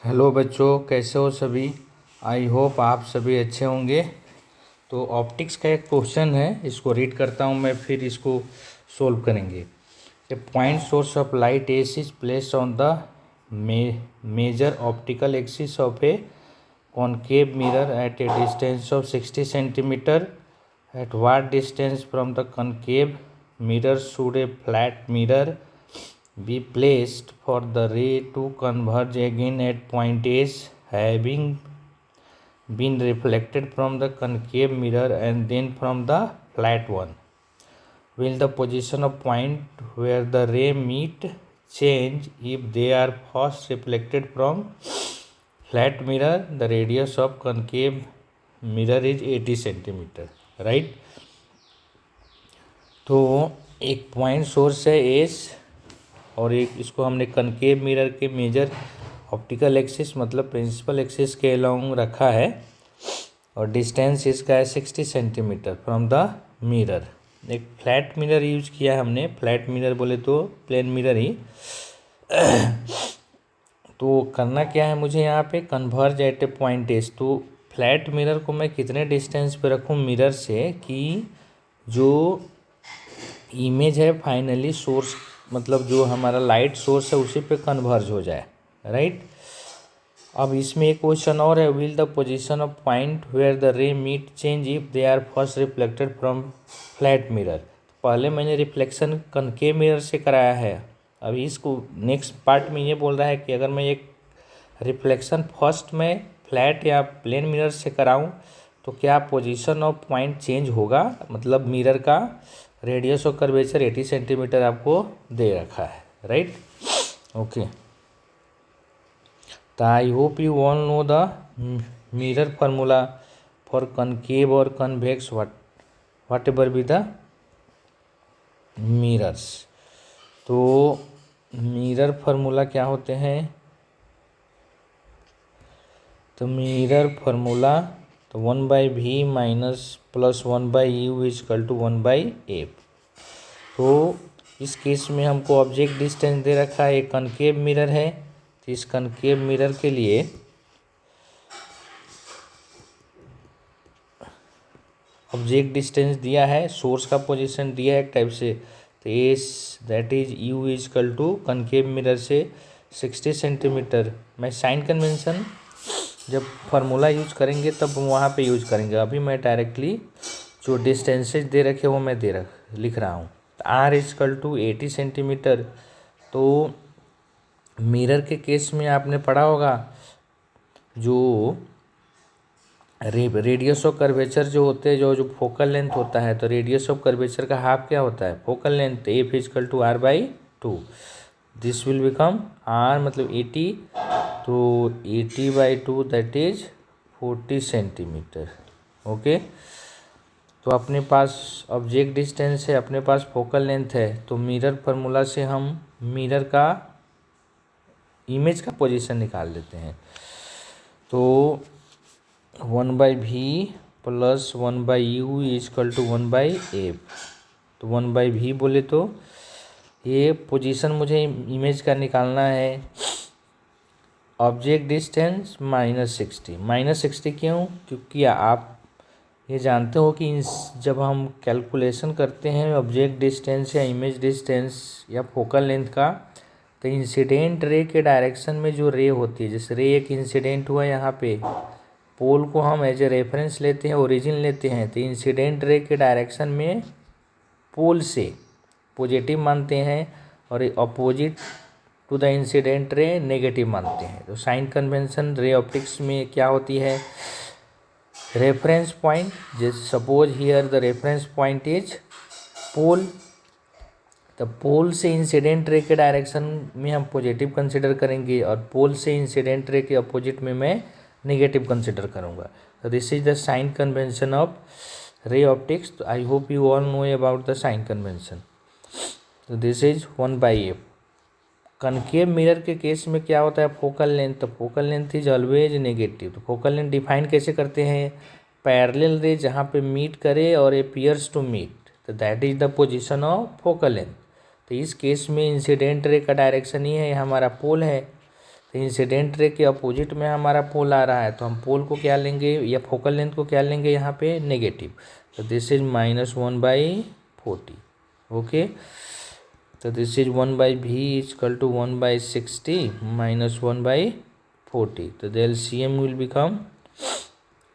Hello बच्चों, कैसे हो सभी। आई होप आप सभी अच्छे होंगे। तो ऑप्टिक्स का एक क्वेश्चन है, इसको रीड करता हूँ मैं, फिर इसको सोल्व करेंगे। A point source of light S is placed on the major optical axis of a concave mirror at a distance of 60 centimeter. At what distance from the concave mirror should a flat mirror be placed for the ray to converge again at point S, having been reflected from the concave mirror and then from the flat one? Will the position of point where the ray meet change if they are first reflected from flat mirror? The radius of concave mirror is 80 centimeter, right? तो एक point source है S और एक इसको हमने concave mirror के major optical axis मतलब principal axis के अलोंग रखा है और डिस्टेंस इसका है 60 सेंटीमीटर फ्रॉम द मिरर। एक फ्लैट मिरर यूज किया है हमने, फ्लैट मिरर बोले तो प्लेन मिरर ही। तो करना क्या है मुझे यहाँ पे, कन्वर्ज एट ए पॉइंट एस। तो फ्लैट मिरर को मैं कितने डिस्टेंस पे रखूँ मिरर से कि जो इमेज है फाइनली सोर्स मतलब जो हमारा लाइट सोर्स है उसी पे कन्वर्ज हो जाए, राइट। अब इसमें एक क्वेश्चन और है, will the position of point where the ray meet change if they are first reflected from flat mirror. पहले मैंने रिफ्लेक्शन कनकेव मिरर से कराया है, अभी इसको नेक्स्ट पार्ट में ये बोल रहा है कि अगर मैं एक रिफ्लेक्शन फर्स्ट में फ्लैट या प्लेन मिरर से कराऊं तो क्या पोजीशन ऑफ पॉइंट चेंज होगा, मतलब मिरर का रेडियस ऑफ कर्वेचर 80 सेंटीमीटर आपको दे रखा है, राइट। ओके, तो I hope you all know the mirror formula for concave और convex whatever be the mirrors. तो मिरर फार्मूला क्या होते हैं, तो मिरर फार्मूला तो 1/v minus plus 1/u is equal to 1/f। तो इस केस में हमको ऑब्जेक्ट डिस्टेंस दे रखा है, एक कनकेव मिरर है, तो इस कनकेव मिरर के लिए ऑब्जेक्ट डिस्टेंस दिया है, सोर्स का पोजीशन दिया है एक टाइप से, तो as that is U equal to concave mirror से 60 सेंटीमीटर। मैं साइन कन्वेंशन जब फार्मूला यूज करेंगे तब वहाँ पे यूज करेंगे, अभी मैं डायरेक्टली जो डिस्टेंसेज दे रखे वो मैं लिख रहा हूँ। R equal to 80 centimetre. तो मिरर के केस में आपने पढ़ा होगा जो रेडियस ऑफ कर्वेचर जो होते हैं, जो फोकल लेंथ होता है, तो रेडियस ऑफ कर्वेचर का हाफ क्या होता है, focal length, F equal to r/2। This will become r मतलब 80, तो 80/2 दैट इज 40 सेंटीमीटर। ओके, तो अपने पास ऑब्जेक्ट डिस्टेंस है, अपने पास फोकल लेंथ है, तो मिरर फार्मूला से हम मिरर का इमेज का पोजीशन निकाल लेते हैं। तो 1/v plus 1/u is equal to 1/f। तो 1/v बोले तो ये पोजीशन मुझे इमेज का निकालना है, ऑब्जेक्ट डिस्टेंस -60 क्यों, क्योंकि आप ये जानते हो कि जब हम कैलकुलेशन करते हैं ऑब्जेक्ट डिस्टेंस या इमेज डिस्टेंस या फोकल लेंथ का, तो इंसिडेंट रे के डायरेक्शन में जो रे होती है, जैसे रे एक इंसिडेंट हुआ यहाँ पे, पोल को हम एज ए रेफरेंस लेते हैं, ओरिजिन लेते हैं, तो इंसिडेंट रे के डायरेक्शन में पोल से पॉजिटिव मानते हैं और opposite to the incident ray negative मानते हैं। तो साइन कन्वेंशन रे ऑप्टिक्स में क्या होती है, रेफरेंस पॉइंट, जैसे suppose here the reference point is pole, तो पोल से इंसिडेंट रे के डायरेक्शन में हम पॉजिटिव कंसिडर करेंगे और पोल से इंसिडेंट रे के अपोजिट में मैं नेगेटिव कंसिडर करूँगा। तो this is the sign convention of ray optics. तो I hope you all know about the sign convention. तो this is 1/f। Concave mirror के केस में क्या होता है, फोकल लेंथ, तो focal length is always negative. तो फोकल लेंथ डिफाइन कैसे करते हैं, पैरेलल रे जहाँ पे मीट करे और अपीयर्स टू मीट, तो that is the position of focal length. तो इस केस में इंसिडेंट रे का डायरेक्शन ही है, हमारा पोल है, तो इंसिडेंट रे के अपोजिट में हमारा पोल आ रहा है, तो हम पोल को क्या लेंगे या फोकल लेंथ को क्या लेंगे यहाँ पे नेगेटिव। तो दिस इज -1/40। ओके, तो this is 1/v equal to 1/60 -1/40। तो द LCM विल बिकम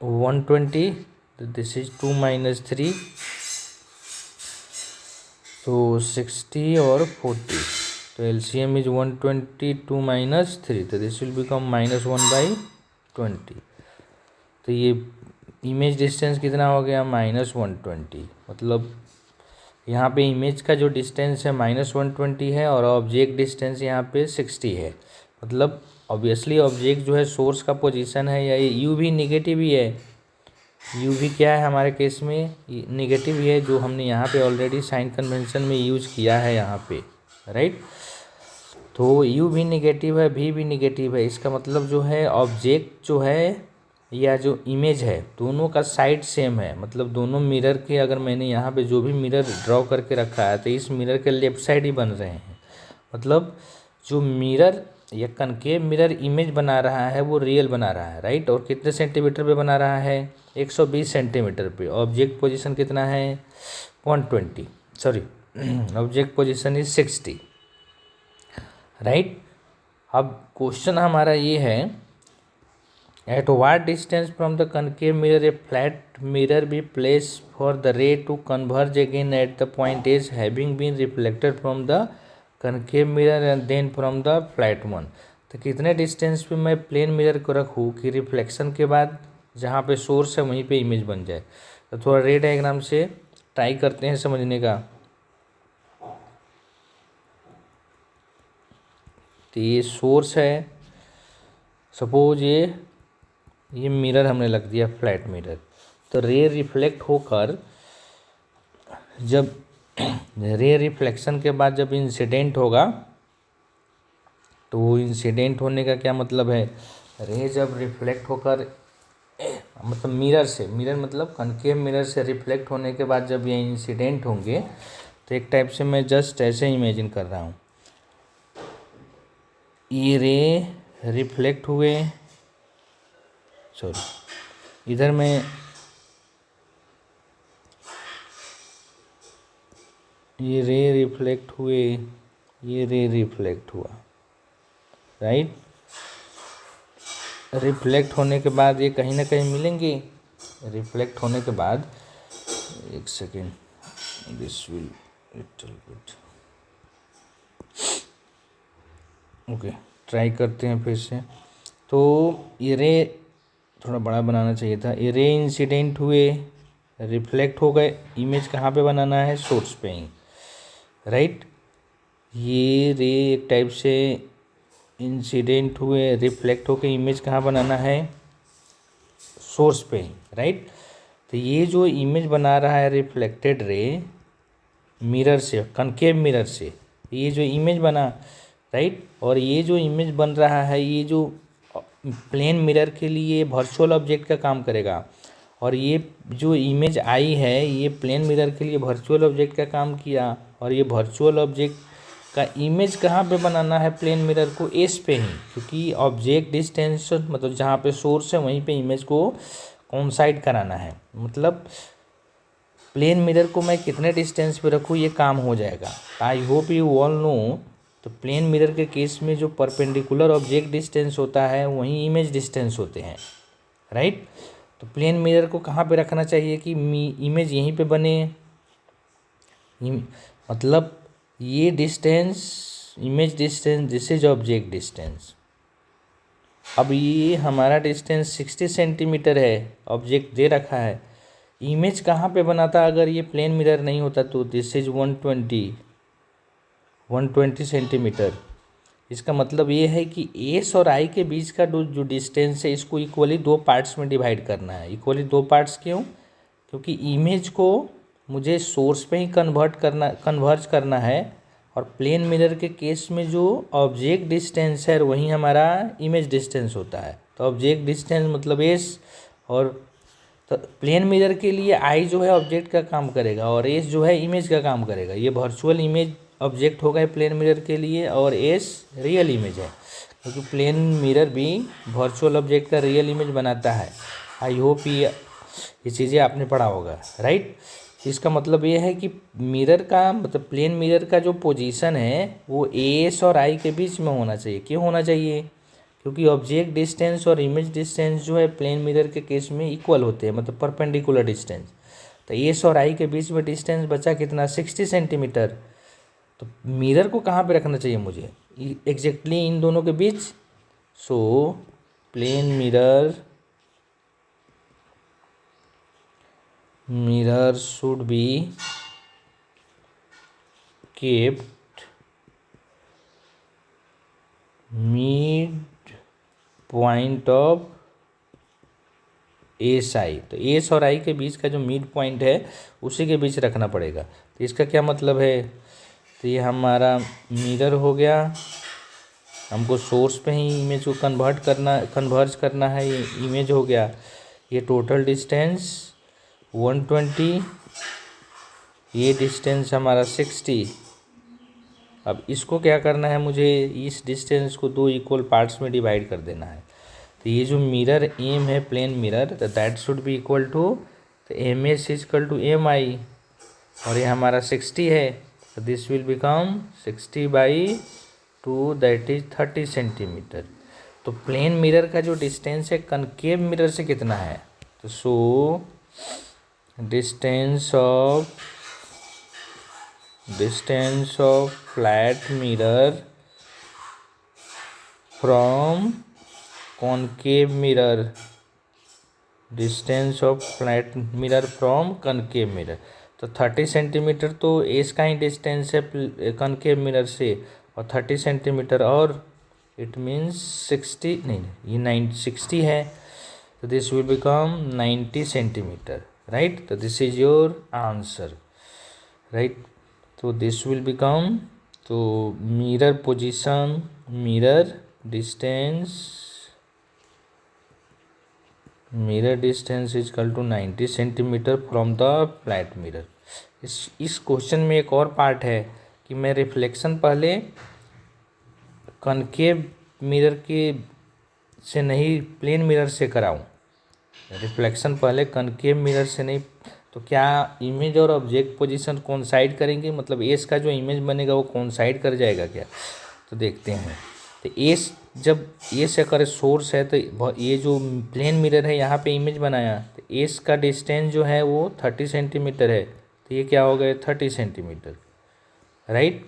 120। तो दिस इज 2 - 3, तो 60 और 40। तो LCM इज 120, 2 - 3, तो दिस विल बिकम -1/20। तो ये इमेज डिस्टेंस कितना हो गया -120। मतलब यहाँ पे इमेज का जो डिस्टेंस है -120 है और ऑब्जेक्ट डिस्टेंस यहाँ पे 60 है। मतलब ऑब्वियसली ऑब्जेक्ट जो है सोर्स का पोजीशन है या यू भी निगेटिव ही है। यू भी क्या है हमारे केस में निगेटिव ही है, जो हमने यहाँ पे ऑलरेडी साइन कन्वेंशन में यूज किया है यहाँ पे, राइट। तो यू भी निगेटिव है, भी निगेटिव है। इसका मतलब जो है ऑब्जेक्ट जो है या जो इमेज है दोनों का साइड सेम है। मतलब दोनों मिरर के, अगर मैंने यहाँ पे जो भी मिरर ड्रॉ करके रखा है तो इस मिरर के लेफ्ट साइड ही बन रहे हैं। मतलब जो मिरर या कनकेव मिरर इमेज बना रहा है वो रियल बना रहा है, राइट। और कितने सेंटीमीटर पे बना रहा है 120 सेंटीमीटर पे। ऑब्जेक्ट पोजीशन कितना है 120, sorry object position is 60, right. अब क्वेश्चन हमारा ये है, at what distance from the concave mirror a flat mirror be placed for the ray to converge again at the point is having been reflected from the concave mirror and then from the flat one। तो कितने distance पे मैं plane mirror को रखूँ कि reflection के बाद जहाँ पे सोर्स है वहीं पे इमेज बन जाए। तो थोड़ा रे डायग्राम से ट्राई करते हैं समझने का। तो ये सोर्स है, सपोज ये मिरर हमने लग दिया फ्लैट मिरर। तो रे रिफ्लेक्ट होकर जब रे रिफ्लेक्शन के बाद जब इंसिडेंट होगा, तो वो इंसिडेंट होने का क्या मतलब है, रे जब रिफ्लेक्ट होकर मतलब मिरर से, मिरर मतलब कनकेव मिरर से रिफ्लेक्ट होने के बाद जब ये इंसिडेंट होंगे, तो एक टाइप से मैं जस्ट ऐसे इमेजिन कर रहा हूँ, ये रे रिफ्लेक्ट हुए, सॉरी इधर मैं ये रे रिफ्लेक्ट हुए, ये रे रिफ्लेक्ट हुआ, राइट। रिफ्लेक्ट होने के बाद ये कहीं ना कहीं मिलेंगे। रिफ्लेक्ट होने के बाद एक second, this will little bit, okay try करते हैं फिर से। तो ये रे थोड़ा बड़ा बनाना चाहिए था। ये रे इंसिडेंट हुए, रिफ्लेक्ट हो गए, इमेज कहाँ पे बनाना है सोर्स पे ही, राइट। ये रे एक टाइप से इंसिडेंट हुए, रिफ्लेक्ट होकर इमेज कहाँ बनाना है सोर्स पे ही, राइट। तो ये जो इमेज बना रहा है रिफ्लेक्टेड रे मिरर से, कनकेव मिरर से, ये जो इमेज बना, राइट। और ये जो इमेज बन रहा है ये जो प्लेन मिरर के लिए वर्चुअल ऑब्जेक्ट का काम करेगा, और ये जो इमेज आई है ये प्लेन मिरर के लिए वर्चुअल ऑब्जेक्ट का काम किया। और ये वर्चुअल ऑब्जेक्ट का इमेज कहाँ पे बनाना है प्लेन मिरर को एस पे ही, क्योंकि ऑब्जेक्ट डिस्टेंस मतलब जहाँ पे सोर्स है वहीं पे इमेज को कोइंसाइड कराना है। मतलब प्लेन मिरर को मैं कितने डिस्टेंस पे रखूँ ये काम हो जाएगा। आई होप यू ऑल नो। तो प्लेन मिरर के केस में जो परपेंडिकुलर ऑब्जेक्ट डिस्टेंस होता है वहीं इमेज डिस्टेंस होते हैं, राइट। तो प्लेन मिरर को कहाँ पे रखना चाहिए कि इमेज यहीं पे बने, मतलब ये distance image distance, this is object distance. अब ये हमारा डिस्टेंस 60 सेंटीमीटर है, ऑब्जेक्ट दे रखा है। इमेज कहाँ पे बना था अगर ये प्लेन मिरर नहीं होता, तो दिस इज 120 सेंटीमीटर। इसका मतलब ये है कि एस और आई के बीच का जो डिस्टेंस है इसको इक्वली दो पार्ट्स में डिवाइड करना है। इक्वली दो पार्ट्स क्यों, क्योंकि इमेज को मुझे सोर्स पे ही कन्वर्ज करना है, और प्लेन मिरर के केस में जो ऑब्जेक्ट डिस्टेंस है वही हमारा इमेज डिस्टेंस होता है। तो ऑब्जेक्ट डिस्टेंस मतलब एस, और तो प्लेन मिरर के लिए आई जो है ऑब्जेक्ट का काम करेगा और एस जो है इमेज का काम करेगा। ये वर्चुअल इमेज ऑब्जेक्ट होगा प्लेन मिरर के लिए और एस रियल इमेज है। क्योंकि प्लेन मिरर भी वर्चुअल ऑब्जेक्ट का रियल इमेज बनाता है। आई होप ये चीज़ें आपने पढ़ा होगा, राइट। इसका मतलब ये है कि मिरर का मतलब प्लेन मिरर का जो पोजीशन है वो एस और आई के बीच में होना चाहिए। क्यों होना चाहिए? क्योंकि ऑब्जेक्ट डिस्टेंस और इमेज डिस्टेंस जो है प्लेन मिरर के केस में इक्वल होते हैं, मतलब परपेंडिकुलर डिस्टेंस। तो एस और आई के बीच में डिस्टेंस बचा कितना? 60 सेंटीमीटर। तो मिरर को कहाँ पे रखना चाहिए मुझे? एग्जैक्टली इन दोनों के बीच। So plane mirror should be kept mid point of S I. तो एस और आई के बीच का जो मिड पॉइंट है उसी के बीच रखना पड़ेगा। तो इसका क्या मतलब है? तो ये हमारा मिरर हो गया, हमको सोर्स पे ही इमेज को कन्वर्ज करना है, ये इमेज हो गया। ये टोटल डिस्टेंस 120, ये डिस्टेंस हमारा 60। अब इसको क्या करना है मुझे? इस डिस्टेंस को दो इक्वल पार्ट्स में डिवाइड कर देना है। तो ये जो मिरर एम है प्लेन मिरर, तो that should be equal to, तो M S equal to M I, और ये हमारा 60 है, तो this will become 60/2, that is 30 centimetre. तो प्लेन मिरर का जो डिस्टेंस है कनकेव मिरर से कितना है? तो so distance of flat mirror from concave mirror, distance of flat mirror from concave mirror. तो 30 सेंटीमीटर तो एस का ही डिस्टेंस है कनकेव मिरर से, और 30 सेंटीमीटर, और इट मीन्स 60 नहीं, ये 60 है, तो this will become 90 centimetre, right. तो this is your answer, right. तो दिस विल बिकम, तो mirror position, mirror distance is equal to 90 centimetre from the flat mirror. इस क्वेश्चन में एक और पार्ट है कि मैं रिफ्लेक्शन पहले कनकेव मिरर के से नहीं प्लेन मिरर से कराऊं, रिफ्लेक्शन पहले कनकेव मिरर से नहीं, तो क्या इमेज और ऑब्जेक्ट पोजीशन कोइंसाइड करेंगे? मतलब एस का जो इमेज बनेगा वो कोइंसाइड कर जाएगा क्या? तो देखते हैं। तो एस, जब एस अगर सोर्स है तो ये जो प्लेन मिरर है यहाँ पे इमेज बनाया, तो एस का डिस्टेंस जो है वो 30 सेंटीमीटर है, तो ये क्या हो गया? 30 सेंटीमीटर, राइट।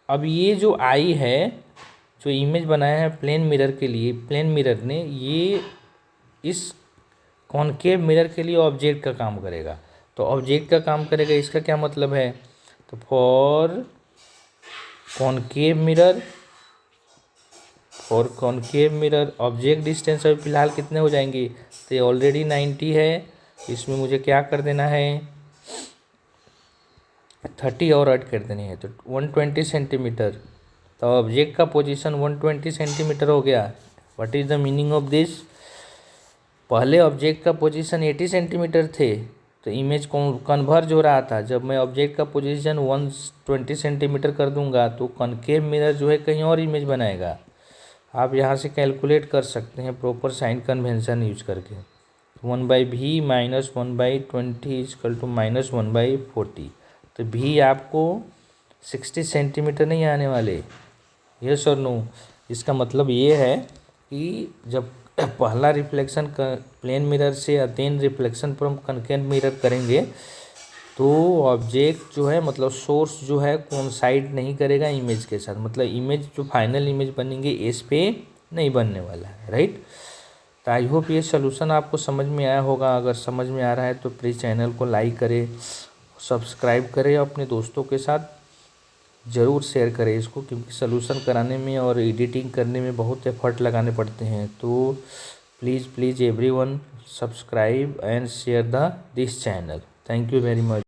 अब ये जो आई है, जो इमेज बनाया है प्लेन मिरर के लिए, प्लेन मिरर ने, ये इस कॉनकेव मिरर के लिए ऑब्जेक्ट का काम करेगा। तो ऑब्जेक्ट का काम करेगा, इसका क्या मतलब है? तो for concave mirror object distance अभी फिलहाल कितने हो जाएंगे? तो ये ऑलरेडी 90 है, इसमें मुझे क्या कर देना है? 30 और ऐड कर देनी है, तो 120 सेंटीमीटर। तो ऑब्जेक्ट का पोजीशन 120 सेंटीमीटर हो गया। What is the meaning of this? पहले ऑब्जेक्ट का पोजीशन 80 सेंटीमीटर थे, तो इमेज कन्वर्ज हो रहा था। जब मैं ऑब्जेक्ट का पोजीशन 120 सेंटीमीटर कर दूंगा तो कनकेव मिरर जो है कहीं और इमेज बनाएगा। आप यहाँ से कैलकुलेट कर सकते हैं प्रॉपर साइन कन्वेंशन यूज करके। 1/v minus 1/20 equal to -1/40। तो भी आपको 60 सेंटीमीटर नहीं आने वाले, यस और नो। इसका मतलब ये है कि जब पहला रिफ्लेक्शन प्लेन मिरर से या then reflection from concave mirror करेंगे तो ऑब्जेक्ट जो है, मतलब सोर्स जो है, कोइंसाइड नहीं करेगा इमेज के साथ। मतलब इमेज जो फाइनल इमेज बनेंगे एस पे नहीं बनने वाला है, राइट। तो आई होप ये सोल्यूशन आपको समझ में आया होगा। अगर समझ में आ रहा है तो प्लीज़ चैनल को लाइक करें, सब्सक्राइब करें, अपने दोस्तों के साथ ज़रूर शेयर करें इसको, क्योंकि सोल्यूशन कराने में और एडिटिंग करने में बहुत एफर्ट लगाने पड़ते हैं। तो please everyone subscribe and share this channel. Thank you very much.